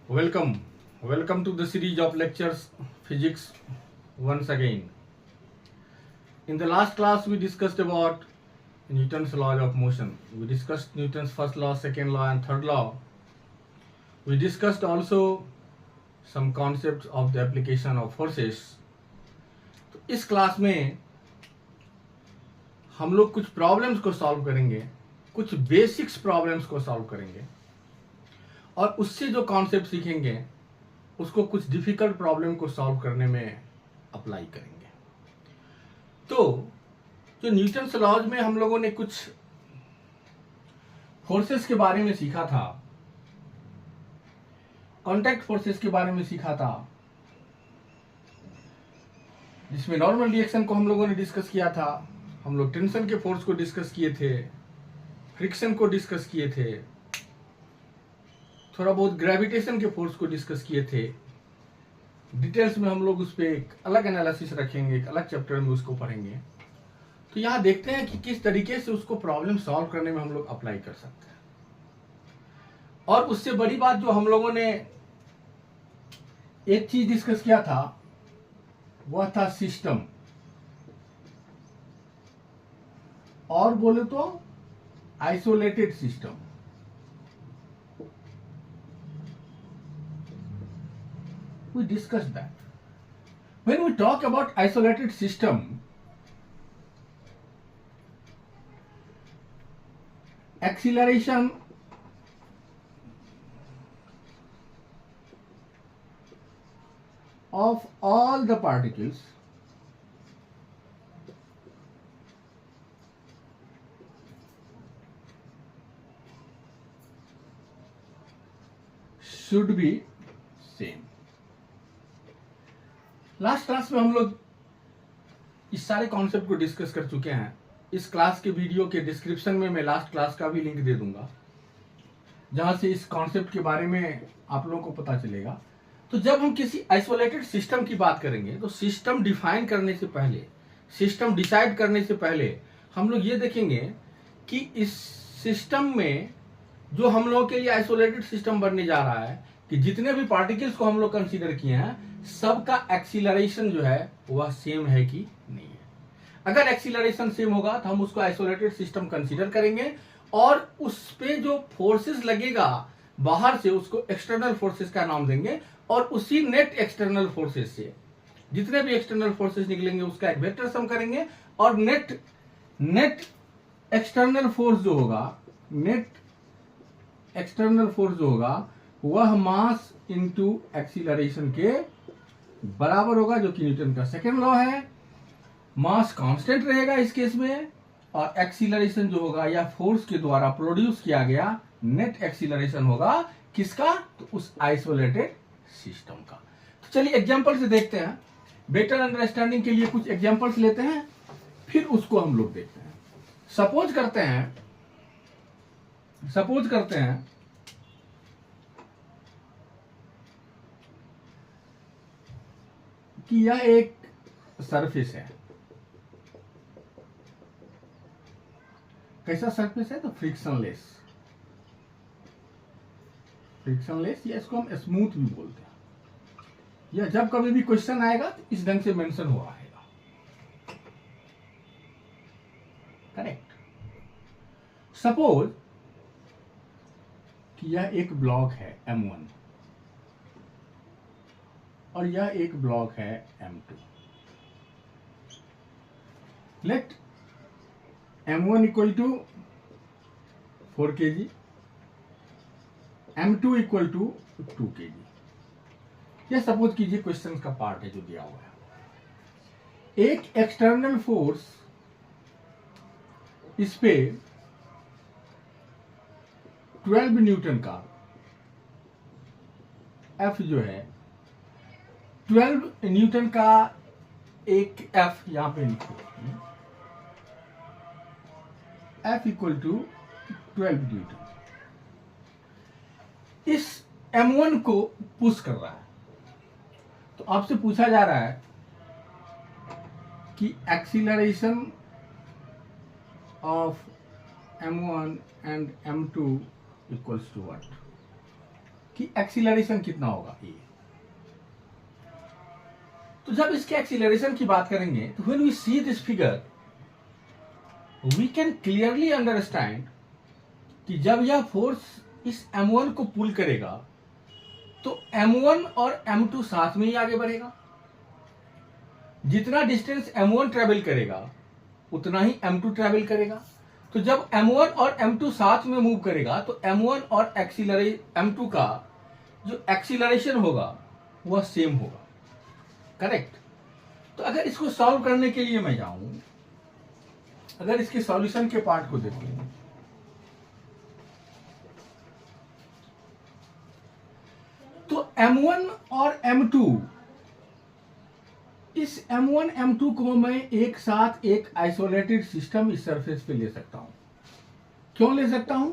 Welcome, welcome to the series of lectures Physics once again. In the last class, we discussed about Newton's law of motion. We discussed Newton's first law, second law, and third law. We discussed also some concepts of the application of forces. तो इस class में हम लोग कुछ problems को solve करेंगे, कुछ basics problems को सॉल्व करेंगे और उससे जो कॉन्सेप्ट सीखेंगे उसको कुछ डिफिकल्ट प्रॉब्लम को सॉल्व करने में अप्लाई करेंगे। तो जो न्यूटन्स लॉज में हम लोगों ने कुछ फोर्सेस के बारे में सीखा था, कांटेक्ट फोर्सेस के बारे में सीखा था, जिसमें नॉर्मल रिएक्शन को हम लोगों ने डिस्कस किया था, हम लोग टेंशन के फोर्स को डिस्कस किए थे, फ्रिक्शन को डिस्कस किए थे, थोड़ा बहुत ग्रेविटेशन के फोर्स को डिस्कस किए थे। डिटेल्स में हम लोग उस पर एक अलग एनालिसिस रखेंगे, एक अलग चैप्टर में उसको पढ़ेंगे। तो यहाँ देखते हैं कि किस तरीके से उसको प्रॉब्लम सॉल्व करने में हम लोग अप्लाई कर सकते हैं। और उससे बड़ी बात जो हम लोगों ने एक चीज डिस्कस किया था वह था सिस्टम, और बोले तो isolated system. We discussed that. When we talk about isolated system, acceleration of all the particles should be same. Last class में हम लोग इस सारे कॉन्सेप्ट को डिस्कस कर चुके हैं। इस क्लास के वीडियो के डिस्क्रिप्शन में मैं लास्ट क्लास का भी लिंक दे दूंगा, जहां से इस कॉन्सेप्ट के बारे में आप लोगों को पता चलेगा। तो जब हम किसी आइसोलेटेड सिस्टम की बात करेंगे तो सिस्टम डिफाइन करने से पहले, सिस्टम डिसाइड करने से पहले हम लोग ये देखेंगे कि इस सिस्टम में जो हम लोगों के लिए आइसोलेटेड सिस्टम बनने जा रहा है कि जितने भी पार्टिकल्स को हम लोग कंसीडर किए हैं सबका एक्सीलरेशन जो है वह सेम है कि नहीं है। अगर एक्सीलरेशन सेम होगा तो हम उसको आइसोलेटेड सिस्टम कंसीडर करेंगे और उस पे जो फोर्सेस लगेगा बाहर से उसको एक्सटर्नल फोर्सेस का नाम देंगे और उसी नेट एक्सटर्नल फोर्सेस से जितने भी एक्सटर्नल फोर्सेस निकलेंगे उसका एक वेक्टर सम करेंगे और नेट एक्सटर्नल फोर्स जो होगा, नेट एक्सटर्नल फोर्स जो होगा वह मास इनटू एक्सीलरेशन के बराबर होगा, जो कि न्यूटन का सेकेंड लॉ है। मास कांस्टेंट रहेगा इस केस में और एक्सीलरेशन जो होगा या फोर्स के द्वारा प्रोड्यूस किया गया नेट एक्सीलरेशन होगा किसका, तो उस आइसोलेटेड सिस्टम का। तो चलिए एग्जांपल से देखते हैं, बेटर अंडरस्टैंडिंग के लिए कुछ एग्जांपल्स लेते हैं, फिर उसको हम लोग देखते हैं। सपोज करते हैं कि यह एक सरफेस है। कैसा सरफेस है, तो फ्रिक्शनलेस या इसको हम स्मूथ भी बोलते हैं। या जब कभी भी क्वेश्चन आएगा तो इस ढंग से मेंशन हुआ रहेगा। करेक्ट। सपोज कि यह एक ब्लॉक है M1 और यह एक ब्लॉक है M2। Let M1 equal to 4 kg, M2 equal to 2 kg। यह सपोज कीजिए क्वेश्चन का पार्ट है जो दिया हुआ है। एक एक्सटर्नल फोर्स इस पे 12 न्यूटन का F जो है 12 न्यूटन का एक F यहां पे लिखो, F इक्वल टू 12 न्यूटन इस M1 को पुश कर रहा है। तो आपसे पूछा जा रहा है कि acceleration of M1 and M2 equals to what? कि एक्सीलरेशन कितना होगा ये। तो जब इसके एक्सीलरेशन की बात करेंगे तो when we see this figure we can clearly understand कि जब यह फोर्स इस m1 को पुल करेगा तो m1 और m2 साथ में ही आगे बढ़ेगा। जितना डिस्टेंस m1 ट्रेवल करेगा उतना ही m2 ट्रेवल करेगा। तो जब m1 और m2 साथ में मूव करेगा तो m1 और m2 का जो एक्सीलरेशन होगा वह सेम होगा, करेक्ट। तो अगर इसको सॉल्व करने के लिए मैं जाऊं, अगर इसके सॉल्यूशन के पार्ट को देखूं तो m1 और m2, इस m1 m2 को मैं एक साथ एक आइसोलेटेड सिस्टम इस सरफेस पे ले सकता हूं। क्यों ले सकता हूं?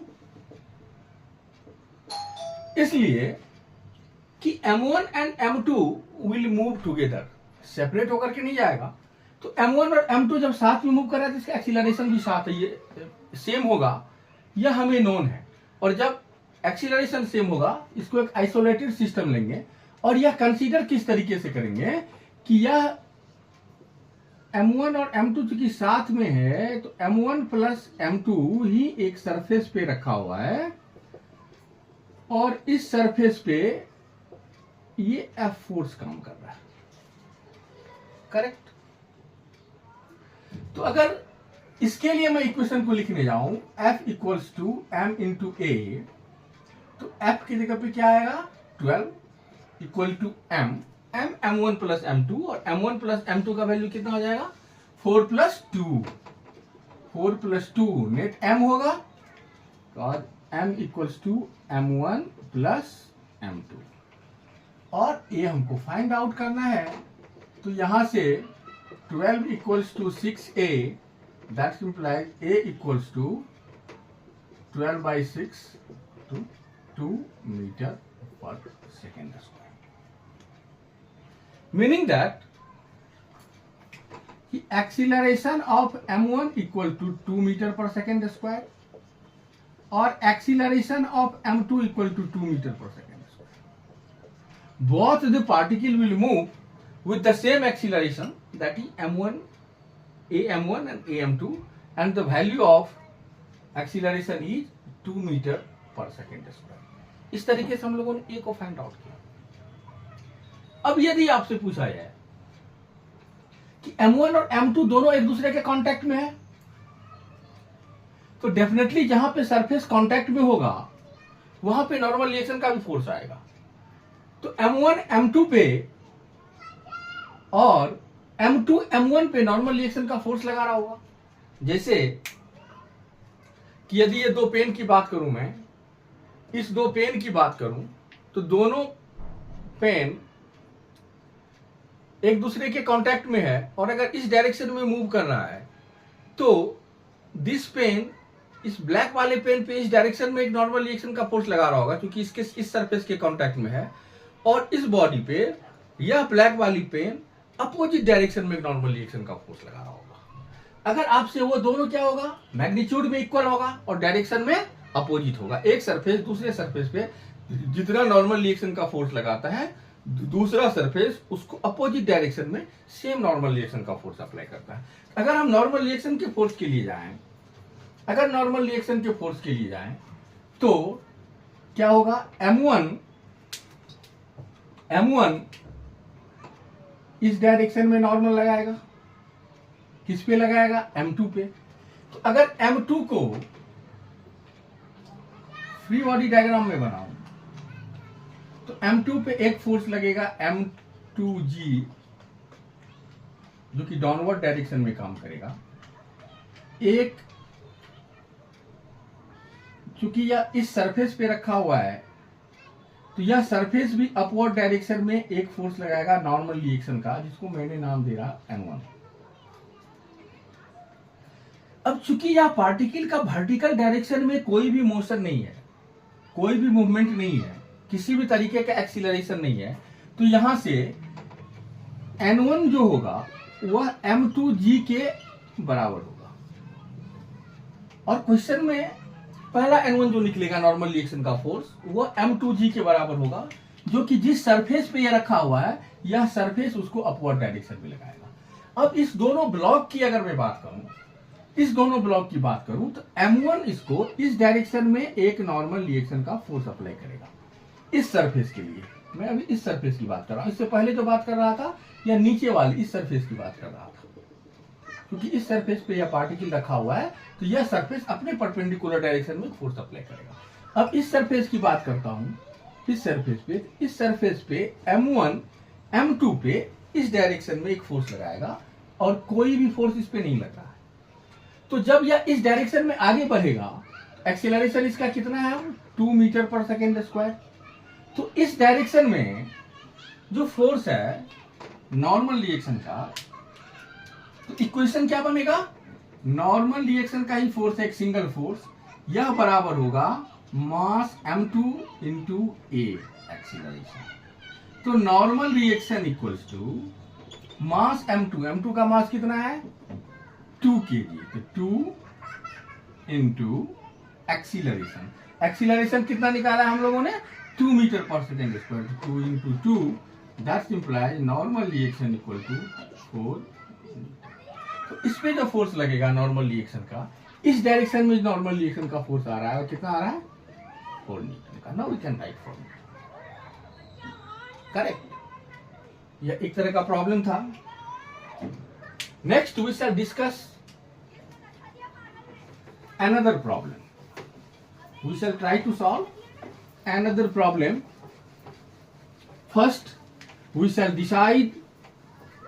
इसलिए कि m1 and m2 will move together, separate होकर के नहीं जाएगा। तो m1 और m2 जब साथ में मूव कर रहा है तो इसका एक्सीलरेशन भी साथ है, ये सेम होगा, यह हमें नोन है। और जब एक्सीलरेशन सेम होगा इसको एक आइसोलेटेड सिस्टम लेंगे और यह कंसीडर किस तरीके से करेंगे कि यह m1 और m2 चूंकि साथ में है तो m1 प्लस m2 ही एक सरफेस पे रखा हुआ है और इस सरफेस पे ये F फोर्स काम कर रहा है, करेक्ट। तो अगर इसके लिए मैं इक्वेशन को लिखने जाऊं F equals to m into a, तो F की जगह पे क्या आएगा 12 equal to m m1 plus m2 और m1 प्लस m2 का वैल्यू कितना हो जाएगा 4 प्लस 2 नेट m होगा और m equals to m1 plus m2 और ये हमको फाइंड आउट करना है। तो यहां से 12 equals to 6a, that implies a equals to 12/6 to 2 metre per second square, meaning that the acceleration of m1 equal to 2 meter per second square or acceleration of m2 equal to 2 meter per second square. Both the particle will move with the same acceleration, that is m1 and am2, and the value of acceleration is 2 meter per second square. इस तरीके से हम लोगों ने a को find out किया। अब यदि आपसे पूछा जाए कि m1 और m2 दोनों एक दूसरे के कांटेक्ट में है तो डेफिनेटली जहां पे सरफेस कांटेक्ट में होगा वहां पे नॉर्मल रिएक्शन का भी फोर्स आएगा। तो m1 m2 पे और m2 m1 पे नॉर्मल रिएक्शन का फोर्स लगा रहा होगा। जैसे कि यदि ये दो पेन की बात करूं, मैं इस दो पेन की बात करूं तो दोनों पेन एक दूसरे के कांटेक्ट में है और अगर इस डायरेक्शन में मूव कर रहा है तो दिस पेन इस ब्लैक वाले पेन पे इस डायरेक्शन में एक नॉर्मल रिएक्शन का फोर्स लगा रहा होगा क्योंकि इसके इस सरफेस के कांटेक्ट में है, और इस बॉडी पे यह ब्लैक वाली पेन अपोजिट डायरेक्शन में एक नॉर्मल रिएक्शन का फोर्स लगा रहा होगा। अगर आपसे वो दोनों क्या होगा, मैग्नीट्यूड में इक्वल होगा और डायरेक्शन में अपोजिट होगा। एक सरफेस दूसरे सरफेस पे जितना नॉर्मल रिएक्शन का फोर्स लगाता है दूसरा सरफेस उसको अपोजिट डायरेक्शन में सेम नॉर्मल रिएक्शन का फोर्स अप्लाई करता है। अगर हम नॉर्मल रिएक्शन के फोर्स के लिए जाएं, तो क्या होगा, m1 इस डायरेक्शन में नॉर्मल लगाएगा, किस पे लगाएगा, m2 पे। तो अगर m2 को फ्री बॉडी डायग्राम में बनाऊं तो m2 पे एक फोर्स लगेगा m2g जो कि डाउनवर्ड डायरेक्शन में काम करेगा। एक चूंकि यह इस सरफेस पे रखा हुआ है तो यह सरफेस भी अपवर्ड डायरेक्शन में एक फोर्स लगाएगा नॉर्मल रिएक्शन का, जिसको मैंने नाम दे रहा m1। अब चूंकि यह पार्टिकल का वर्टिकल डायरेक्शन में कोई भी मोशन नहीं है, कोई भी मूवमेंट नहीं है, किसी भी तरीके का एक्सीलरेशन नहीं है, तो यहां से n1 जो होगा वह m2g के बराबर होगा। और क्वेश्चन में पहला M1 जो निकलेगा नॉर्मल रिएक्शन का फोर्स वो M2G के बराबर होगा, जो कि जिस सरफेस पे ये रखा हुआ है यह सरफेस उसको अपवर्ड डायरेक्शन में लगाएगा। अब इस दोनों ब्लॉक की अगर मैं बात करूं, इस दोनों ब्लॉक की बात करूं तो M1 इसको इस डायरेक्शन में एक नॉर्मल रिएक्शन का फोर्स अप्लाई करेगा इस सरफेस के लिए। मैं अभी इस सरफेस की बात कर रहा हूं, इससे पहले जो बात कर रहा था या नीचे वाली इस सरफेस की बात कर रहा था, क्योंकि इस सरफेस पे यह पार्टिकल रखा हुआ है तो यह सरफेस अपने परपेंडिकुलर डायरेक्शन में फोर्स अप्लाई करेगा। अब इस सरफेस की बात करता हूं, इस सरफेस पे M1 M2 पे इस डायरेक्शन में एक फोर्स लगाएगा और कोई भी फोर्स इस पे नहीं लग रहा है। तो जब यह इस डायरेक्शन में आगे बढ़ेगा, एक्सीलरेशन इसका कितना है, 2 मीटर पर सेकेंड स्क्वायर। तो इस डायरेक्शन में जो फोर्स है नॉर्मल रिएक्शन का, तो इक्वेशन क्या बनेगा, नॉर्मल रिएक्शन का ही फोर्स है एक सिंगल फोर्स, यह बराबर होगा mass M2 into a acceleration. तो normal reaction equals to mass M2 का मास कितना है 2 kg, तो 2 इंटू एक्सीलरेशन कितना निकाला है हम लोगों ने 2 metre per second square, 2 into 2 that implies normal reaction equal to 4। तो इस पे जो फोर्स लगेगा नॉर्मल रिएक्शन का, इस डायरेक्शन में नॉर्मल रिएक्शन का फोर्स आ रहा है और कितना आ रहा है 4 न्यूटन का। Now we can write 4 newton, correct. यह एक तरह का प्रॉब्लम था। Next we shall discuss another problem. We shall try to solve another problem. First, we shall decide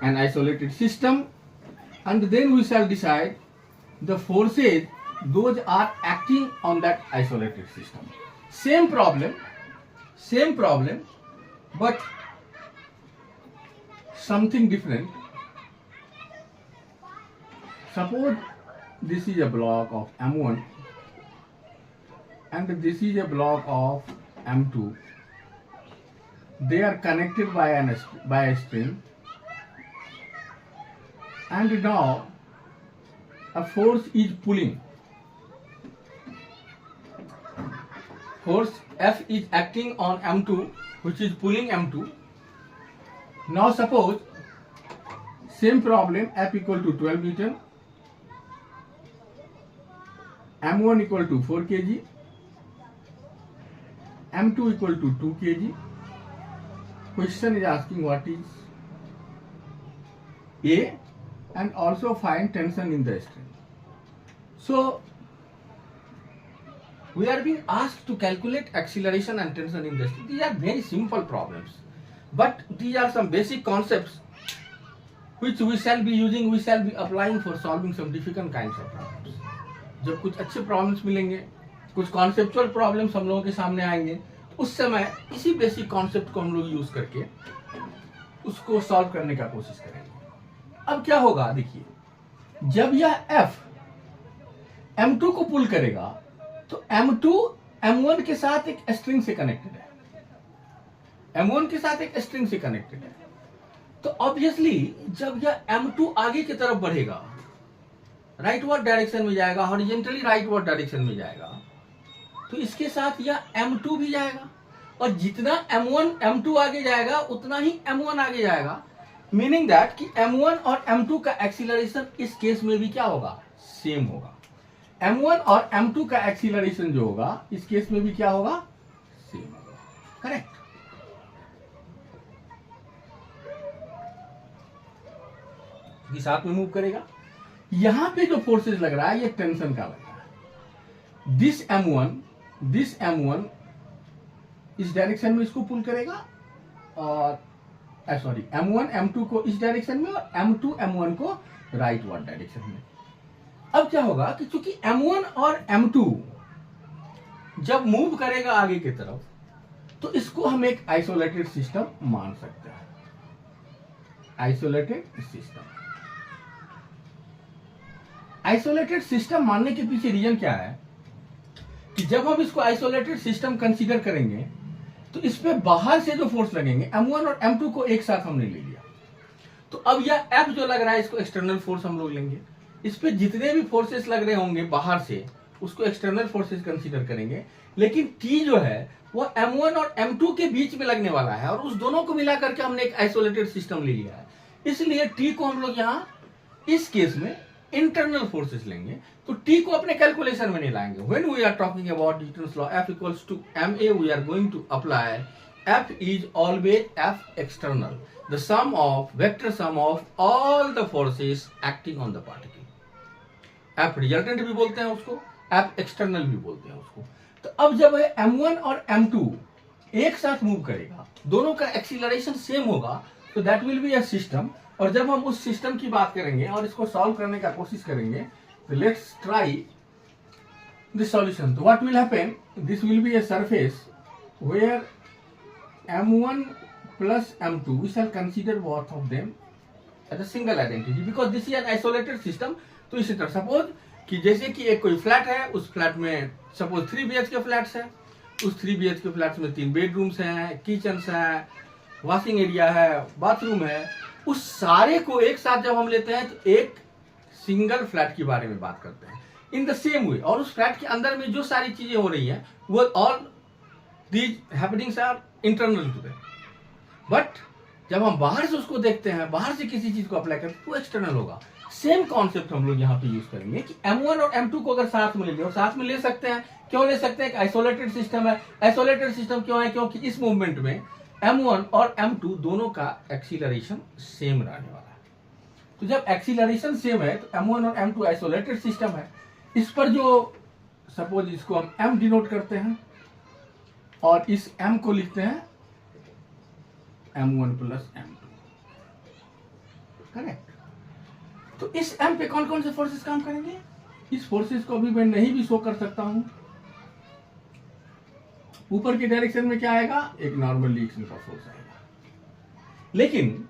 an isolated system, and then we shall decide the forces those are acting on that isolated system. Same problem, but something different. Suppose this is a block of M1 and this is a block of M2. They are connected by a string, and now a force is pulling. Force F is acting on M2, which is pulling M2. Now suppose same problem, F equal to 12 Newton, M1 equal to 4 kg, M2 equal to 2 kg. Question is asking what is A and also find tension in the string. So we are being asked to calculate acceleration and tension in the string. These are very simple problems, but these are some basic concepts which we shall be using, we shall be applying for solving some difficult kinds of problems. जब कुछ अच्छे problems मिलेंगे, कुछ conceptual problems हम लोगों के सामने आएंगे, तो उस समय इसी बेसिक कॉन्सेप्ट को हम लोग यूज करके उसको सॉल्व करने का कोशिश करेंगे। अब क्या होगा देखिए, जब यह F M2 को पुल करेगा तो M2 M1 के साथ एक स्ट्रिंग से कनेक्टेड है, M1 के साथ एक स्ट्रिंग से कनेक्टेड है। तो ऑब्वियसली जब यह M2 आगे की तरफ बढ़ेगा, राइटवर्ड डायरेक्शन में जाएगा, हॉरिजॉन्टली राइटवर्ड डायरेक्शन में जाएगा, तो इसके साथ यह M2 भी जाएगा, और जितना M1 M2 आगे जाएगा उतना ही M1 आगे जाएगा। मीनिंग दैट कि M1 और M2 का एक्सीलरेशन इस केस में भी क्या होगा, सेम होगा। M1 और M2 का एक्सीलरेशन जो होगा इस केस में भी क्या होगा, सेम होगा, करेक्ट। साथ में मूव करेगा। यहां पे जो फोर्सेस लग रहा है ये टेंशन का लग रहा है। दिस M1 इस डायरेक्शन में इसको पुल करेगा, और सॉरी M1 M2 को इस डायरेक्शन में और M2 M1 को राइटवर्ड डायरेक्शन में। अब क्या होगा कि चूंकि M1 और M2 जब मूव करेगा आगे की तरफ, तो इसको हम एक आइसोलेटेड सिस्टम मान सकते हैं। आइसोलेटेड सिस्टम मानने के पीछे रीजन क्या है कि जब हम इसको आइसोलेटेड सिस्टम कंसीडर करेंगे तो इस पे बाहर से जो फोर्स लगेंगे M1 और M2 को एक साथ हमने ले लिया, तो अब यह F जो लग रहा है इसको एक्सटर्नल फोर्स हम लोग लेंगे। इस पे जितने भी फोर्सेस लग रहे होंगे बाहर से उसको एक्सटर्नल फोर्सेस कंसीडर करेंगे, लेकिन टी जो है वो M1 और M2 के बीच में लगने वाला है और उस दोनों को मिला करके हमने एक आइसोलेटेड सिस्टम ले लिया है। इसलिए टी को हम लोग यहाँ इस केस में इंटरनल फोर्सेस लेंगे, तो टी को अपने कैलकुलेशन में नहीं लाएंगे। When we are talking about newton's law F equals to ma, we are going to apply F is always F external, the sum of vector sum of all the forces acting on the particle. F resultant भी बोलते हैं उसको, F external भी बोलते हैं उसको। तो अब जब M1 और M2 एक साथ मूव करेगा, दोनों का एक्सीलरेशन सेम होगा, तो that will be a system. और जब हम उस सिस्टम की बात करेंगे और इसको सॉल्व करने का कोशिश करेंगे, तो लेट्स ट्राई दिस सॉल्यूशन। तो what will happen, this will be a surface where M1 plus M2 we shall consider both of them as a single identity because this is an isolated system. तो इसी तरह suppose कि जैसे कि एक कोई flat है, उस फ्लैट में सपोज 3 BHK फ्लैट्स है, उस 3 BHK फ्लैट्स में 3 बेडरूम्स हैं, किचन्स हैं, वॉशिंग एरिया है, बाथरूम है, उस सारे को एक साथ जब हम लेते हैं तो एक सिंगल फ्लैट के बारे में बात करते हैं इन द सेम वे। और उस फ्लैट के अंदर में जो सारी चीजें हो रही हैं वो all these happenings are internal to them, but जब हम बाहर से उसको देखते हैं, बाहर से किसी चीज को अप्लाई करते हैं, वो एक्सटर्नल होगा। सेम कॉन्सेप्ट हम लोग यहाँ पे यूज करेंगे कि M1 और M2 को अगर साथ में लेंगे, और साथ में ले सकते हैं, क्यों ले सकते हैं, एक आइसोलेटेड सिस्टम है। आइसोलेटेड सिस्टम क्यों है, क्योंकि इस मूवमेंट में M1 और M2 दोनों का एक्सीलरेशन सेम रहने वाला है। तो जब एक्सीलरेशन सेम है तो M1 और M2 आइसोलेटेड सिस्टम है। इस पर जो सपोज इसको हम M डिनोट करते हैं और इस M को लिखते हैं M1 प्लस M2, करेक्ट। तो इस M पे कौन कौन से फोर्सेस काम करेंगे, इस फोर्सेस को अभी मैं नहीं भी शो कर सकता हूं। ऊपर की डायरेक्शन में क्या आएगा, एक नॉर्मल एक्शन का फोर्स आएगा, लेकिन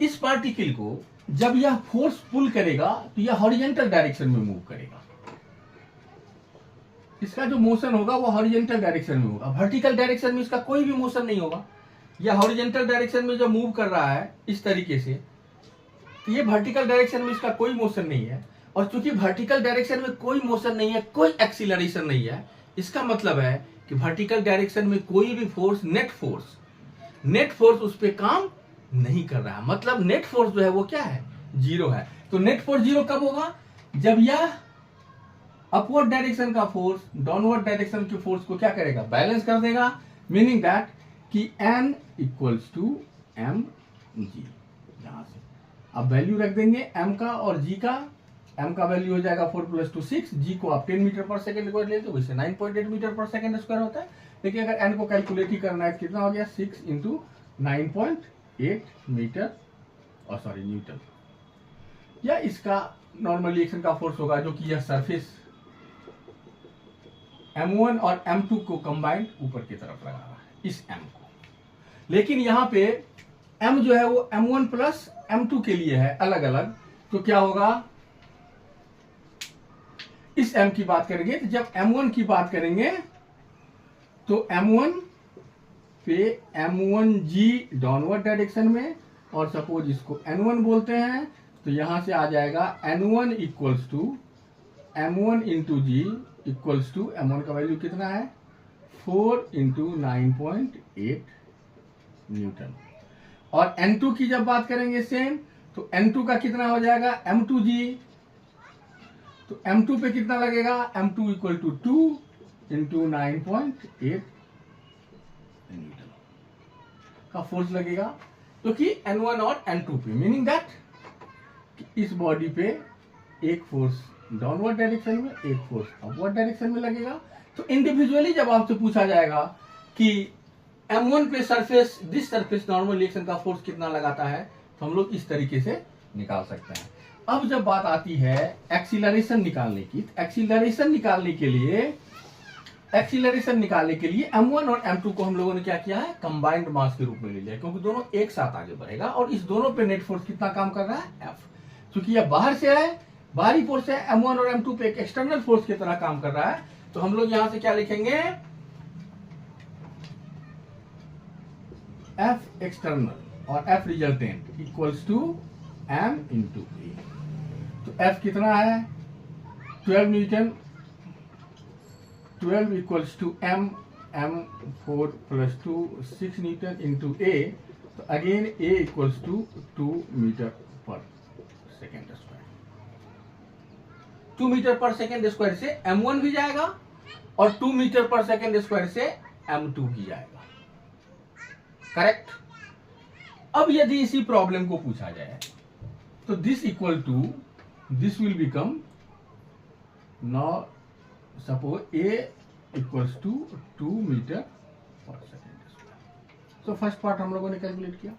इस पार्टिकल को जब यह फोर्स पुल करेगा तो यह हॉरिजॉन्टल डायरेक्शन में मूव करेगा। इसका जो मोशन होगा वो हॉरिजॉन्टल डायरेक्शन में होगा, वर्टिकल डायरेक्शन में इसका कोई भी मोशन नहीं होगा। यह हॉरिजॉन्टल डायरेक्शन में जो मूव कर रहा है इस तरीके से, तो ये वर्टिकल डायरेक्शन में इसका कोई मोशन नहीं है। और चूंकि वर्टिकल डायरेक्शन में कोई मोशन नहीं है, कोई एक्सीलरेशन नहीं है, इसका मतलब है कि वर्टिकल डायरेक्शन में कोई भी फोर्स, नेट फोर्स उस पर काम नहीं कर रहा है। मतलब नेट फोर्स जो है वो क्या है, 0 है। तो नेट फोर्स 0 कब होगा, जब यह अपवर्ड डायरेक्शन का फोर्स डाउनवर्ड डायरेक्शन के फोर्स को क्या करेगा, बैलेंस कर देगा। मीनिंग दैट कि N इक्वल्स टू mg। यहां से अब वैल्यू रख देंगे M का और G का। M का वैल्यू हो जाएगा 4 + 2 6, G को आप 10 मीटर पर सेकंड को लेते हो, वैसे 9.8 मीटर पर सेकंड स्क्वायर होता है। लेकिन अगर N को कैलकुलेट ही करना है, कितना हो गया, 6 × 9.8 मीटर और सॉरी न्यूटन। या इसका नॉर्मल रिएक्शन का फोर्स होगा, जो कि यह सरफेस M1 और M2 को कंबाइंड ऊपर की तरफ लगा रहा है, इस M को। लेकिन यहां पे M जो है वो M1 प्लस M2 के लिए है अलग अलग। तो क्या होगा, इस M की बात करेंगे तो जब M1 की बात करेंगे तो M1 पे M1G डाउनवर्ड डायरेक्शन में, और सपोज इसको N1 बोलते हैं, तो यहां से आ जाएगा N1 equals to M1 into G equals to M1 का वैल्यू कितना है, 4 × 9.8 न्यूटन। और N2 की जब बात करेंगे सेम, तो N2 का कितना हो जाएगा, M2G। तो M2 पे कितना लगेगा, M2 इक्वल टू 2 × 9.8 न्यूटन का फोर्स लगेगा, क्योंकि N1 और N2 पे। मीनिंग दैट इस बॉडी पे एक फोर्स डाउनवर्ड डायरेक्शन में, एक फोर्स अपवर्ड डायरेक्शन में लगेगा। तो इंडिविजुअली जब आपसे पूछा जाएगा कि M1 पे surface, this surface normal reaction का फोर्स कितना लगाता है, तो हम लोग इस तरीके से निकाल सकते हैं। अब जब बात आती है एक्सीलरेशन निकालने की, एक्सीलरेशन निकालने के लिए M1 और M2 को हम लोगों ने क्या किया है, कंबाइंड मास के रूप में ले लिया, क्योंकि दोनों एक साथ आगे बढ़ेगा। और इस दोनों पे नेट फोर्स कितना काम कर रहा है, F। क्योंकि यह बाहर से है, बाहरी फोर्स है, M1 और M2 पे एक एक्सटर्नल फोर्स की तरह काम कर रहा है। तो हम लोग यहां से क्या लिखेंगे, F एक्सटर्नल और F resultant equals to M × A। तो F कितना है, 12 newton 12 equals to m, m4 plus 2 6 newton into a, तो again a equals to 2 metre per second square. 2 metre per second square से m1 भी जाएगा और 2 metre per second square से m2 भी जाएगा। करेक्ट। अब यदि इसी प्रॉब्लम को पूछा जाए तो this equal to this will become, now suppose a equals to 2 metre per second square. तो फर्स्ट पार्ट हम लोगों ने कैलकुलेट किया।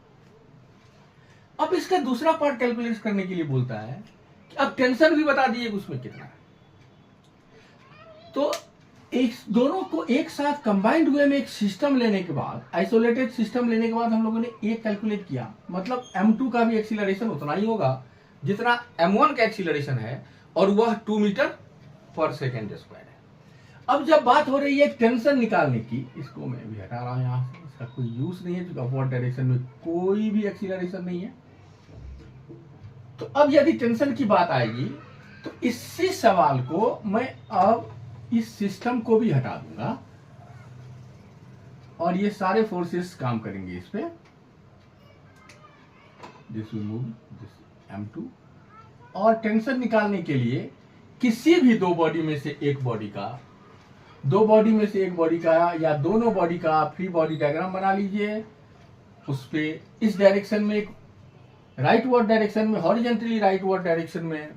अब इसका दूसरा पार्ट कैलकुलेट करने के लिए बोलता है कि अब टेंशन भी बता दीजिए उसमें कितना है। तो एक दोनों को एक साथ कंबाइंड हुए में एक सिस्टम लेने के बाद, आइसोलेटेड सिस्टम लेने के बाद हम लोगों ने एक कैलकुलेट किया, मतलब m2 का भी एक्सीलरेशन उतना ही होगा जितना m1 का एक्सीलरेशन है, और वह 2 मीटर पर सेकेंड स्क्वायर है। अब जब बात हो रही है टेंशन निकालने की, इसको मैं भी हटा रहा हूं यहां से, इसका कोई यूज नहीं है क्योंकि अपवर्ड डायरेक्शन में कोई भी एक्सीलरेशन नहीं है। तो अब यदि टेंशन की बात आएगी तो इसी सवाल को मैं अब इस सिस्टम को भी हटा दूंगा और ये सारे फोर्सेस काम करेंगे इस पे। This will move this m2, और टेंशन निकालने के लिए किसी भी दो बॉडी में से एक बॉडी का, दो बॉडी में से एक बॉडी का या दोनों बॉडी का फ्री बॉडी डायग्राम बना लीजिए। उस पे इस डायरेक्शन में एक राइटवर्ड डायरेक्शन में, हॉरिजॉन्टली राइटवर्ड डायरेक्शन में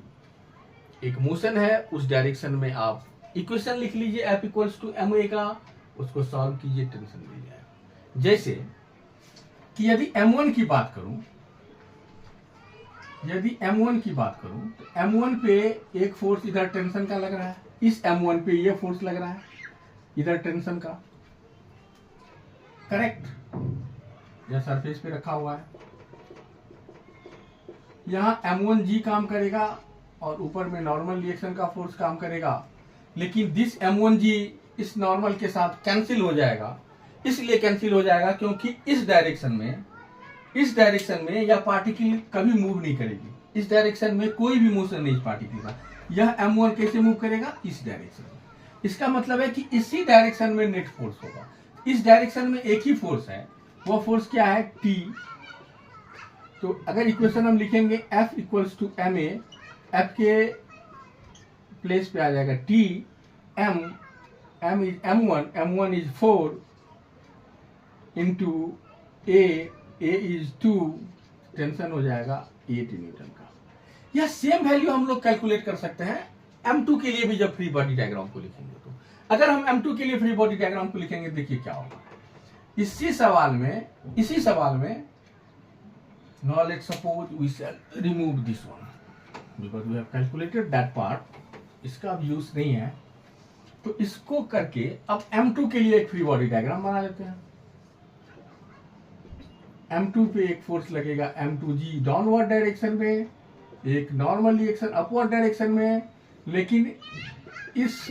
एक मोशन है, उस डायरेक्शन में आप इक्वेशन लिख लीजिए F इक्वल्स टू ma का, उसको सॉल्व कीजिए, टेंशन मिल जाएगा। जैसे कि यदि m1 की बात करूं, यदि m1 की बात करूं तो m1 पे एक फोर्स इधर टेंशन का लग रहा है, इस m1 पे ये फोर्स लग रहा है इधर टेंशन का, करेक्ट, यह सरफेस पे रखा हुआ है। यहां m1g काम करेगा और ऊपर में नॉर्मल रिएक्शन का फोर्स काम करेगा, लेकिन दिस m1g इस नॉर्मल के साथ कैंसिल हो जाएगा। इसलिए कैंसिल हो जाएगा क्योंकि इस डायरेक्शन में यह पार्टिकल कभी मूव नहीं करेगी। इस डायरेक्शन में कोई भी मोशन नहीं इस पार्टिकल का। यह m1 कैसे मूव करेगा? इस डायरेक्शन में। इसका मतलब है कि इसी डायरेक्शन में नेट फोर्स होगा। इस डायरेक्शन में एक ही फोर्स है, वह फोर्स क्या है? T। तो अगर इक्वेशन हम लिखेंगे F equals to ma, F के प्लेस पे आ जाएगा T, m is m1 is 4 into a is 2, tension हो जाएगा 8 न्यूटन का। यह सेम वैल्यू हम लोग कैलकुलेट कर सकते हैं m2 के लिए भी जब फ्री बॉडी डायग्राम को लिखेंगे। तो अगर हम m2 के लिए फ्री बॉडी डायग्राम को लिखेंगे, देखिए क्या होगा। इसी सवाल में now let's suppose we shall remove this one because we have calculated that part, इसका अब यूज नहीं है। तो इसको करके अब m2 के लिए एक फ्री बॉडी डायग्राम बना लेते हैं। m2 पे एक फोर्स लगेगा m2g डाउनवर्ड डायरेक्शन में, एक नॉर्मल रिएक्शन अपवर्ड डायरेक्शन में, लेकिन इस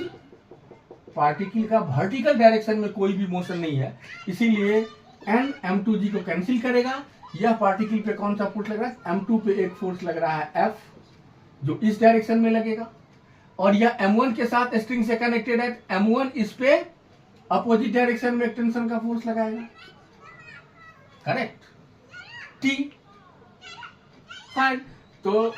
पार्टिकल का वर्टिकल डायरेक्शन में कोई भी मोशन नहीं है, इसीलिए n m2g को कैंसिल करेगा। यह पार्टिकल पे कौन सा फोर्स लग रहा है? m2 पे एक फोर्स लग रहा है F, जो इस डायरेक्शन में लगेगा, और यह m1 के साथ स्ट्रिंग से कनेक्टेड है। m1 इस पे अपोजिट डायरेक्शन में टेंशन का फोर्स लगाएगा, करेक्ट। T फाइन, तो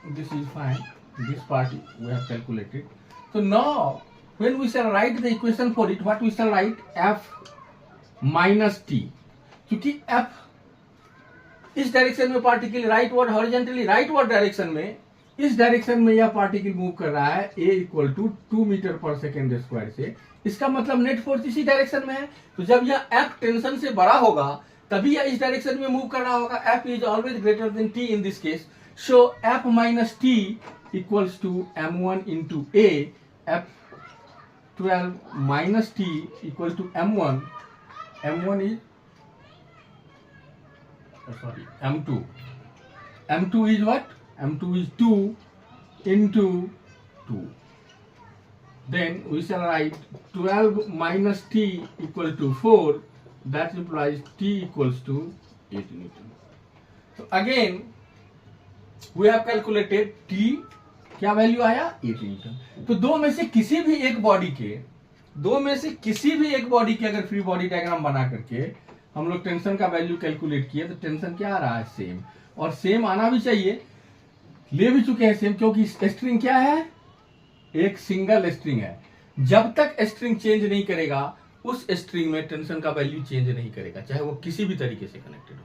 this is fine, this part we have calculated. तो now when we shall write the equation for it, what we shall write? F minus T, क्योंकि F इस direction में particle rightward, horizontally rightward direction में, इस direction में यह particle move कर रहा है a equal to 2 metre per second square से। इसका मतलब नेट फोर्स इसी डायरेक्शन में है। तो जब यह F टेंशन से बड़ा होगा तभी यह इस डायरेक्शन में मूव कर रहा होगा। F is always greater than T in this case, so F minus T equals to m1 into a। F12 minus T equal to m1 is m2. m2 is what? m2 is 2 into 2. Then we shall write 12 minus T equal to 4. That implies T equals to 8 Newton. So again we have calculated T, क्या value आया? 8 Newton. तो दो में से किसी भी एक body के दो में से किसी भी एक बॉडी की अगर फ्री बॉडी डायग्राम बना करके हम लोग टेंशन का वैल्यू कैलकुलेट किए तो टेंशन क्या आ रहा है, सेम। और सेम आना भी चाहिए, ले भी चुके हैं सेम, क्योंकि स्ट्रिंग क्या है, एक सिंगल स्ट्रिंग है। जब तक स्ट्रिंग चेंज नहीं करेगा उस स्ट्रिंग में टेंशन का वैल्यू चेंज नहीं करेगा, चाहे वो किसी भी तरीके से कनेक्टेड हो।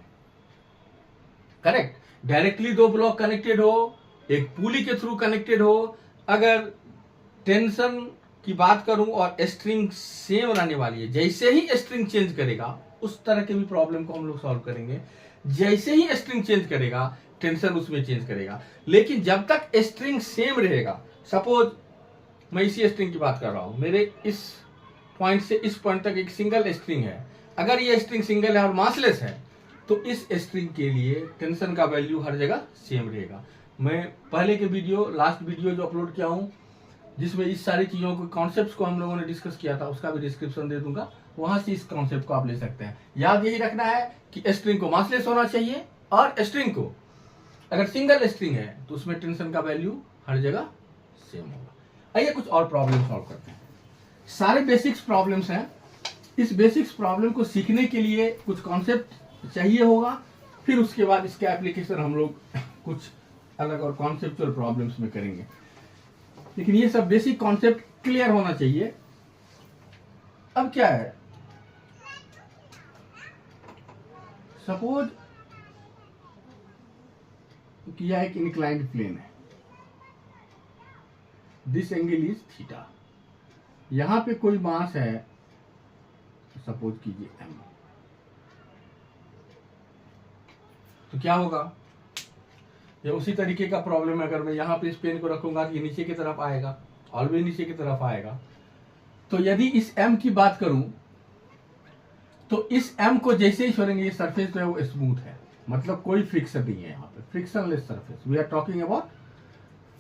करेक्ट, डायरेक्टली दो ब्लॉक कनेक्टेड हो, एक पुली के थ्रू कनेक्टेड हो, अगर टेंशन की बात करूं और स्ट्रिंग सेम रहने वाली है, जैसे ही स्ट्रिंग चेंज करेगा उस तरह के भी प्रॉब्लम को हम लोग सॉल्व करेंगे। जैसे ही स्ट्रिंग चेंज करेगा टेंशन उसमें चेंज करेगा। लेकिन जब तक स्ट्रिंग सेम रहेगा, सपोज मैं इसी स्ट्रिंग की बात कर रहा हूं, मेरे इस पॉइंट से इस पॉइंट तक एक सिंगल स्ट्रिंग है, अगर ये स्ट्रिंग सिंगल है और मासलेस है तो इस स्ट्रिंग के लिए टेंशन का वैल्यू हर जगह सेम रहेगा। मैं पहले के वीडियो, लास्ट वीडियो जो अपलोड किया हूं जिसमें इस सारी चीजों को, कॉन्सेप्ट्स को हम लोगों ने डिस्कस किया था, उसका भी डिस्क्रिप्शन दे दूंगा, वहां से इस कॉन्सेप्ट को आप ले सकते हैं। याद यही रखना है कि स्ट्रिंग को मासलेस होना चाहिए और स्ट्रिंग को अगर सिंगल स्ट्रिंग है तो उसमें टेंशन का वैल्यू हर जगह सेम होगा। आइए कुछ और प्रॉब्लम सॉल्व करते हैं। सारे बेसिक्स प्रॉब्लम्स हैं। इस बेसिक्स प्रॉब्लम को सीखने के लिए कुछ कॉन्सेप्ट चाहिए होगा, फिर उसके बाद इसका एप्लीकेशन हम लोग कुछ अलग और कॉन्सेप्चुअल प्रॉब्लम्स में करेंगे। लेकिन ये सब बेसिक कॉन्सेप्ट क्लियर होना चाहिए। अब क्या है, सपोज कि यह एक इंक्लाइंड प्लेन है, दिस एंगल इज थीटा, यहां पे कोई मास है, सपोज कीजिए m, तो क्या होगा, ये उसी तरीके का प्रॉब्लम है। अगर मैं यहां पे इस पेन को रखूंगा तो ये नीचे की तरफ आएगा, ऑलवेज नीचे की तरफ आएगा। तो यदि इस m की बात करूं तो इस m को जैसे ही छोड़ेंगे ये सरफेस जो है वो स्मूथ है, मतलब कोई फ्रिक्शन नहीं है, यहाँ पे frictionless surface, we are talking about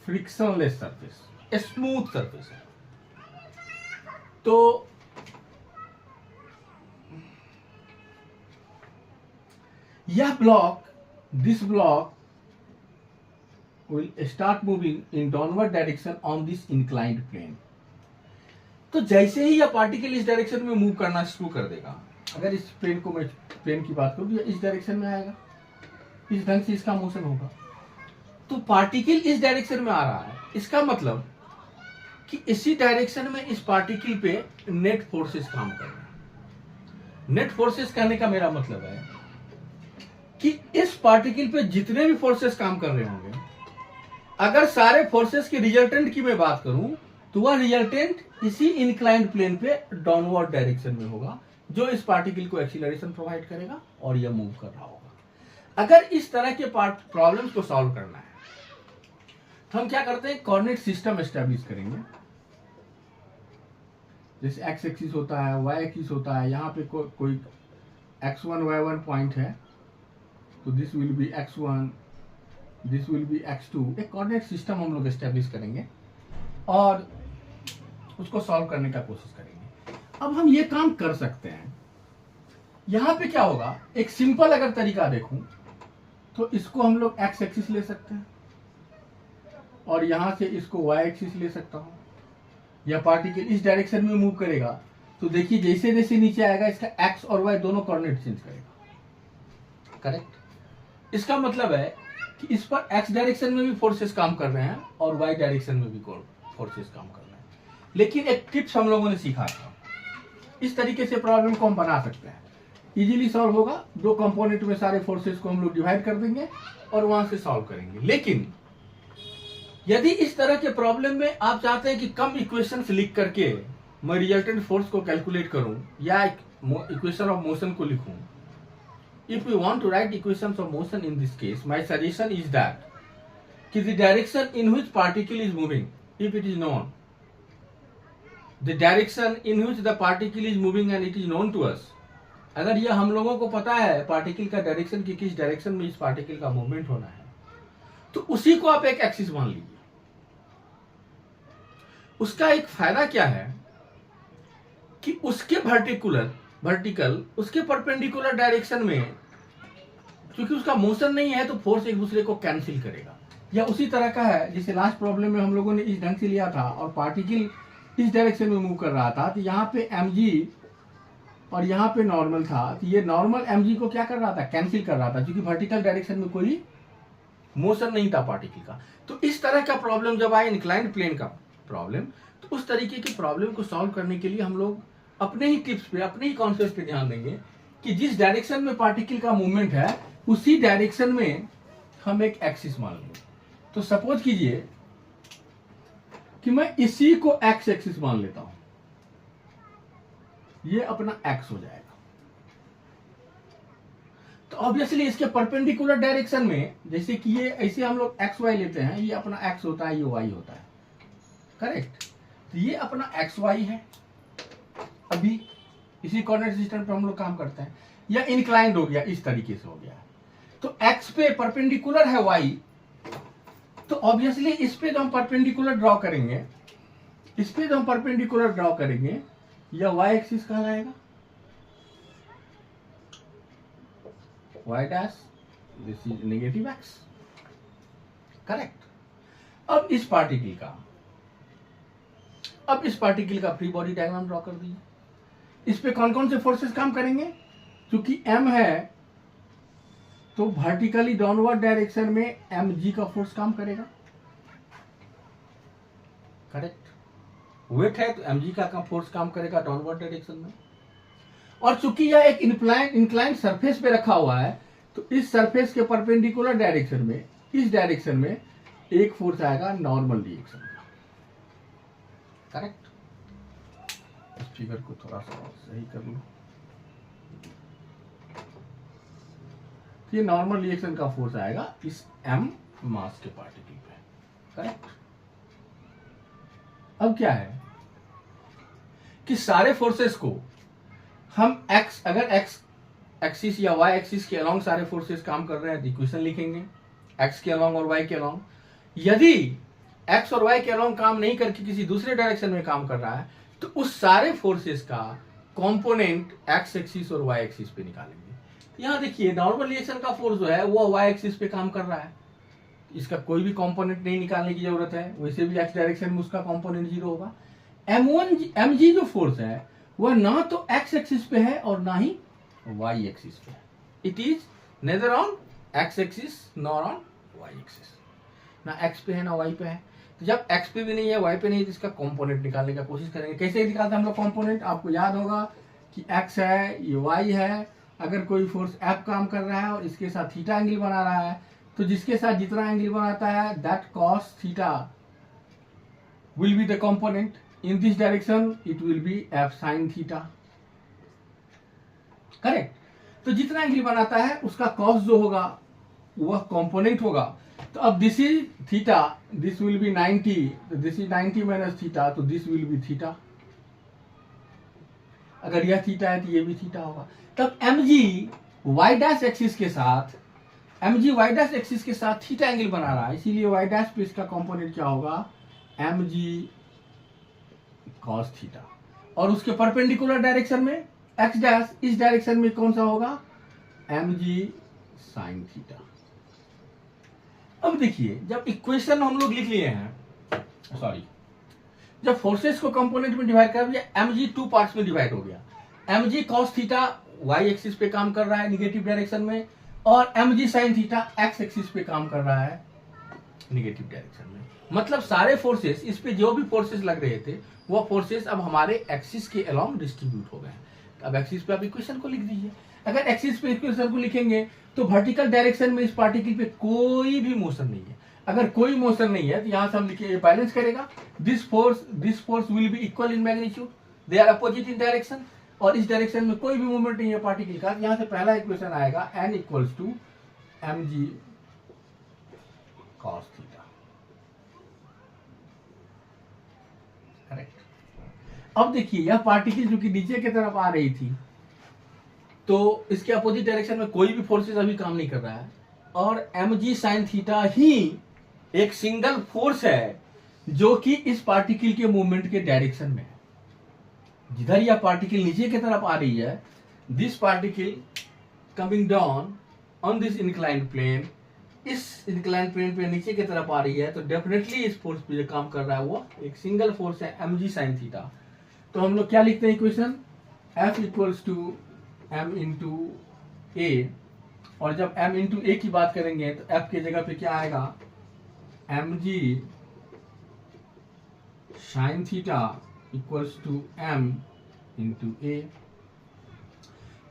frictionless surface, smooth surface है। तो यह block, this block will start moving in downward direction on this inclined plane। तो जैसे ही यह पार्टिकल इस डायरेक्शन में मूव करना शुरू कर देगा, अगर इस प्लेन को मैं प्लेन की बात करूं, इस डायरेक्शन में आएगा, इस ढंग से इसका मोशन होगा। तो पार्टिकल इस डायरेक्शन में आ रहा है, इसका मतलब कि इसी डायरेक्शन में इस पार्टिकल पे नेट फोर्सेस काम कर रहे हैं। नेट फोर्सेस कहने का मेरा मतलब है कि इस पार्टिकल पे जितने भी फोर्सेस काम कर रहे होंगे, अगर सारे फोर्सेस के रिजल्टेंट की मैं बात करूं तो वह रिजल्टेंट इसी इंक्लाइंड प्लेन पे डाउनवर्ड डायरेक्शन में होगा, जो इस पार्टिकल को एक्सीलरेशन प्रोवाइड करेगा और यह मूव कर रहा होगा। अगर इस तरह के प्रॉब्लम्स को सॉल्व करना है तो हम क्या करते हैं, कोऑर्डिनेट सिस्टम एस्टेब्लिश करेंगे। जैसे एक्स एक्सिस होता है, वाई एक्सिस होता है, यहाँ पे कोई x1 y1 पॉइंट है, तो this will B x1, this will B x2। एक कोऑर्डिनेट सिस्टम हम लोग एस्टेब्लिश करेंगे और उसको सॉल्व करने का कोशिश करेंगे। अब हम ये काम कर सकते हैं। यहां पे क्या होगा, एक सिंपल अगर तरीका देखूं तो इसको हम लोग एक्स एक्सिस ले सकते हैं और यहां से इसको वाई एक्सिस ले सकता हूं। यह पार्टिकल इस डायरेक्शन में मूव करेगा तो देखिए जैसे जैसे नीचे आएगा इसका एक्स और वाई दोनों कोऑर्डिनेट चेंज करेगा। करेक्ट, इसका मतलब है कि इस पर एक्स डायरेक्शन में भी फोर्सेस काम कर रहे हैं और वाई डायरेक्शन में भी फोर्सेस काम कर रहे हैं। लेकिन एक टिप्स हम लोगों ने सीखा था, इस तरीके से प्रॉब्लम को हम बना सकते हैं, इजीली सॉल्व होगा। दो कंपोनेंट में सारे फोर्सेस को हम लोग डिवाइड कर देंगे और वहां से सॉल्व करेंगे। लेकिन यदि इस तरह के प्रॉब्लम में आप चाहते हैं कि कम इक्वेशंस लिख करके मैं रिजल्टेंट फोर्स को कैलकुलेट करूं या इक्वेशन ऑफ मोशन को लिखूं, if we want to write equations of motion in this case, my suggestion is that the direction in which particle is moving, if it is known, the direction in which the particle is moving and it is known to us, अगर यह हम लोगों को पता है particle का direction कि किस डायरेक्शन में इस पार्टिकल का मूवमेंट होना है, तो उसी को आप एक एक्सिस मान लीजिए। उसका एक फायदा क्या है कि उसके वर्टिकल उसके परपेंडिकुलर डायरेक्शन में क्योंकि उसका मोशन नहीं है तो फोर्स एक दूसरे को कैंसिल करेगा। या उसी तरह का है जैसे लास्ट प्रॉब्लम में हम लोगों ने इस ढंग से लिया था और पार्टिकल इस डायरेक्शन में मूव कर रहा था, तो यहाँ पे mg और यहाँ पे नॉर्मल था, तो ये नॉर्मल mg को क्या कर रहा था, कैंसिल कर रहा था, क्योंकि वर्टिकल डायरेक्शन में कोई मोशन नहीं था पार्टिकल का। तो इस तरह का प्रॉब्लम जब आए, इंक्लाइंड प्लेन का प्रॉब्लम, तो उस तरीके की प्रॉब्लम को सॉल्व करने के लिए हम लोग अपने ही टिप्स पे, अपने ही कॉन्सेप्ट पे ध्यान देंगे कि जिस डायरेक्शन में पार्टिकल का मूवमेंट है उसी डायरेक्शन में हम एक एक्सिस मान लेंगे। तो सपोज कीजिए कि मैं इसी को एक्स एक्सिस मान लेता हूं, ये अपना एक्स हो जाएगा। तो ऑब्वियसली इसके परपेंडिकुलर डायरेक्शन में, जैसे कि ये ऐसे हम लोग एक्स वाई लेते हैं, ये अपना एक्स होता है, ये वाई होता है, करेक्ट। तो ये अपना एक्स वाई है, अभी इसी कोऑर्डिनेट सिस्टम पे हम लोग काम करते हैं, या इंक्लाइंड हो गया, इस तरीके से हो गया। तो एक्स पे परपेंडिकुलर है वाई, तो ऑब्वियसली इस पे जो हम परपेंडिकुलर ड्रॉ करेंगे, इस पे जो हम परपेंडिकुलर ड्रॉ करेंगे, यह वाई एक्सिस कहलाएगा, y dash, this is negative x, correct. अब इस पार्टिकल का फ्री बॉडी डायग्राम ड्रॉ कर दीजिए। इस पे कौन कौन से फोर्सेस काम करेंगे, क्योंकि m है तो वर्टिकली डाउनवर्ड डायरेक्शन में mg का फोर्स काम करेगा, करेक्ट। वेट है तो mg का फोर्स काम करेगा डाउनवर्ड डायरेक्शन में, और चूंकि यह एक इंक्लाइंड सरफेस पे रखा हुआ है, तो इस सरफेस के परपेंडिकुलर डायरेक्शन में, इस डायरेक्शन में एक फोर्स आएगा नॉर्मल डायरेक्शन का, करेक्ट। इस फिगर को थोड़ा सा सही कर लो, ये नॉर्मल रिएक्शन का फोर्स आएगा इस m मास के पार्टिकल पे, करेक्ट। अब क्या है कि सारे फोर्सेस को हम x, अगर x एक्सिस या y एक्सिस के अलोंग सारे फोर्सेस काम कर रहे हैं तो इक्वेशन लिखेंगे x के अलोंग और y के अलोंग। यदि x और y के अलोंग काम नहीं करके किसी दूसरे डायरेक्शन में काम कर रहा है, तो उस सारे फोर्सेस का कंपोनेंट x एक्सिस और y एक्सिस पे निकालेंगे। यहाँ देखिए नॉर्मल रिएक्शन का फोर्स जो है वो y एक्सिस पे काम कर रहा है, इसका कोई भी कंपोनेंट नहीं निकालने की जरूरत है, वैसे भी x डायरेक्शन में उसका कंपोनेंट 0 होगा। mg जो फोर्स है वह ना तो x एक्सिस पे है और ना ही y एक्सिस पे है, it is nether on x axis nor on y axis, ना x पे है ना y पे है। तो जब x पे भी नहीं है y पे नहीं है तो इसका कंपोनेंट निकालने का कोशिश करेंगे। कैसे निकालते हैं हम लोग कंपोनेंट, आपको याद होगा कि x है, ये y है, अगर कोई फोर्स F काम कर रहा है और इसके साथ थीटा एंगल बना रहा है, तो जिसके साथ जितना एंगल बनाता है that cos theta will be the component, in this direction it will be F sin theta, correct. तो जितना एंगल बनाता है उसका कॉस जो होगा वह कंपोनेंट होगा। तो अब this is theta, this will B 90, this is 90 minus theta, तो दिस विल बी थीटा। अगर यह थीटा है तो ये भी थीटा होगा। तब mg y डैश एक्सिस के साथ, mg y डैश एक्सिस के साथ थीटा एंगल बना रहा है, इसीलिए y डैश पे इसका कंपोनेंट क्या होगा, mg cos थीटा। और उसके परपेंडिकुलर डायरेक्शन में x डैश, इस डायरेक्शन में कौन सा होगा, mg sin थीटा। अब देखिए जब इक्वेशन हम लोग लिख लिए हैं, सॉरी, जब फोर्सेस को कंपोनेंट में डिवाइड कर दिया, mg 2 पार्ट्स में डिवाइड हो गया। mg cos theta y axis पे काम कर रहा है निगेटिव डायरेक्शन में, और mg sin theta x axis पे काम कर रहा है निगेटिव डायरेक्शन में। मतलब सारे फोर्सेस, इस पे जो भी फोर्सेस लग रहे थे वो फोर्सेस अब हमारे एक्सिस के अलोंग डिस्ट्रीब्यूट हो गए हैं। अब एक्सिस पे आप इक्वेशन को लिख दीजिए। अगर एक्सिस पे इक्वेशन को लिखेंगे तो वर्टिकल डायरेक्शन में इस पार्टिकल पे कोई भी मोशन नहीं है। अगर कोई मोशन नहीं है तो यहां से हम लिखिए बैलेंस करेगा, this force will be equal in magnitude, they are opposite in direction, और इस डायरेक्शन में कोई भी मूवमेंट नहीं है पार्टिकल का। यहां से पहला इक्वेशन आएगा n equals to mg cos theta, correct. अब देखिए यह पार्टिकल जो कि नीचे की तरफ आ रही थी, तो इसके अपोजिट डायरेक्शन में कोई भी फोर्सेस अभी काम नहीं कर रहा है, और mg sin थीटा ही एक सिंगल फोर्स है जो कि इस पार्टिकल के मूवमेंट के डायरेक्शन में है। जिधर यह पार्टिकल नीचे की तरफ आ रही है, this particle coming down on this inclined plane इस इंक्लाइन प्लेन पे नीचे की तरफ आ रही है तो डेफिनेटली इस फोर्स पे जो काम कर रहा है वो एक सिंगल फोर्स है mg sin थीटा। तो हम लोग क्या लिखते हैं equation, F equals to m into a, और जब m इंटू ए की बात करेंगे तो F की जगह पे क्या आएगा, mg sin theta equals to m into a.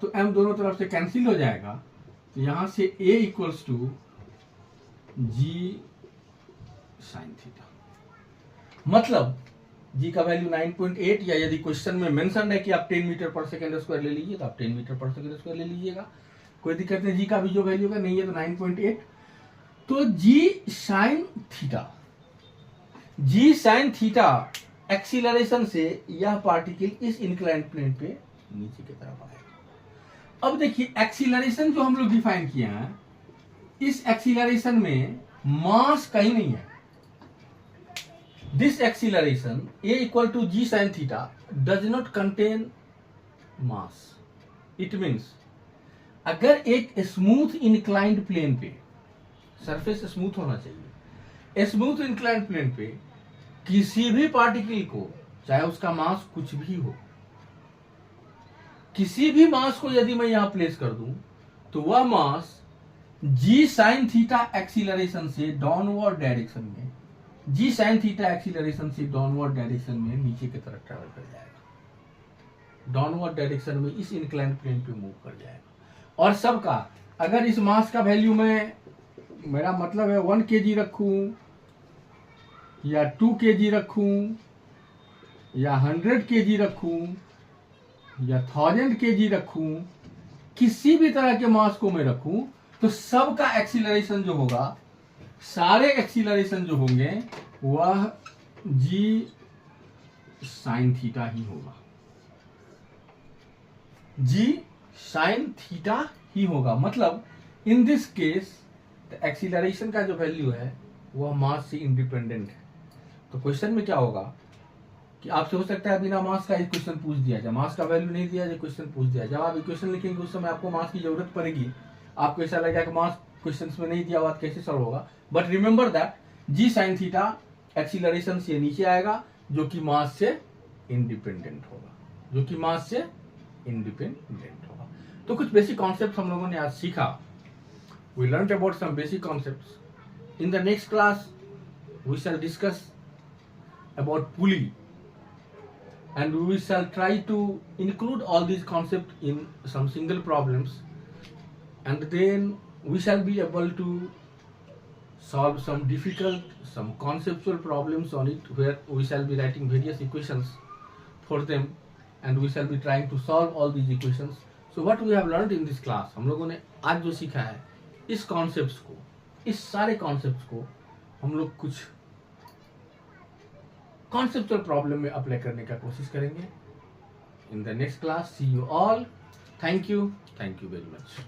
तो m दोनों तरफ से कैंसिल हो जाएगा, तो यहां से a equals to g sin theta. मतलब g का वैल्यू 9.8, या यदि क्वेश्चन में मेंशन है कि आप 10 मीटर पर सेकंड स्क्वायर ले लीजिए तो आप 10 मीटर पर सेकंड स्क्वायर ले लीजिएगा, कोई दिक्कत नहीं। g का भी जो वैल्यू का नहीं है तो 9.8। तो g sin थीटा एक्सीलरेशन से यह पार्टिकल इस इंक्लाइंड प्लेन पे नीचे की तरफ आएगा। अब देखिए एक्सीलरेशन जो हम लोग डिफाइन किए हैं, इस एक्सीलरेशन में मास कहीं नहीं है। This acceleration a equal to g sin theta does not contain mass. It means अगर एक स्मूथ इंक्लाइंड प्लेन पे, सरफेस स्मूथ होना चाहिए, स्मूथ इंक्लाइंड प्लेन पे किसी भी पार्टिकल को, चाहे उसका मास कुछ भी हो, किसी भी मास को यदि मैं यहां प्लेस कर दूं तो वह मास g sin थीटा एक्सीलरेशन से डाउनवर्ड डायरेक्शन में, g sin थीटा एक्सीलरेशन से डाउनवर्ड डायरेक्शन में नीचे की तरफ ट्रेवल कर जाएगा, डाउनवर्ड डायरेक्शन में इस इंक्लाइंड प्लेन पे मूव कर जाएगा। और सबका अगर इस मास का वैल्यू में, मेरा मतलब है 1 kg रखूं या 2 kg रखूं या 100 kg रखूं या 1000 kg रखूं, किसी भी तरह के मास को मैं रखूं तो सबका एक्सीलरेशन जो होगा, सारे एक्सीलरेशन जो होंगे वह g sin थीटा ही होगा, g sin थीटा ही होगा। मतलब इन दिस केस एक्सीलरेशन का जो वैल्यू है वह मास से इंडिपेंडेंट है। तो क्वेश्चन में क्या होगा कि आपसे हो सकता है बिना मास का एक क्वेश्चन पूछ दिया जाए, मास का वैल्यू नहीं दिया जाए, क्वेश्चन पूछ दिया। जब आप इक्वेशन लिखेंगे उस समय आपको मास की जरूरत पड़ेगी, आपको ऐसा लगेगा कि मास क्वेश्चन में नहीं दिया हुआ, कैसे सॉल्व होगा। But remember that g sin theta acceleration से नीचे आएगा जो कि मास से इंडिपेंडेंट होगा, जो कि मास से इंडिपेंडेंट होगा। तो कुछ बेसिक कॉन्सेप्ट हम लोगों ने आज सीखा। We learn about some basic concepts. In the next class we shall discuss about pulley, and we shall try to include all these concepts in some single problems, and then we shall be able to solve some difficult, some conceptual problems on it, where we shall be writing various equations for them, and we shall be trying to solve all these equations. So what we have learned in this class, हम लोगों ने आज जो सीखा है, इस concepts को, इस सारे कॉन्सेप्ट्स को हम लोग कुछ कॉन्सेप्चुअल प्रॉब्लम में अप्लाई करने का कोशिश करेंगे। In the next class, see you all, thank you very much.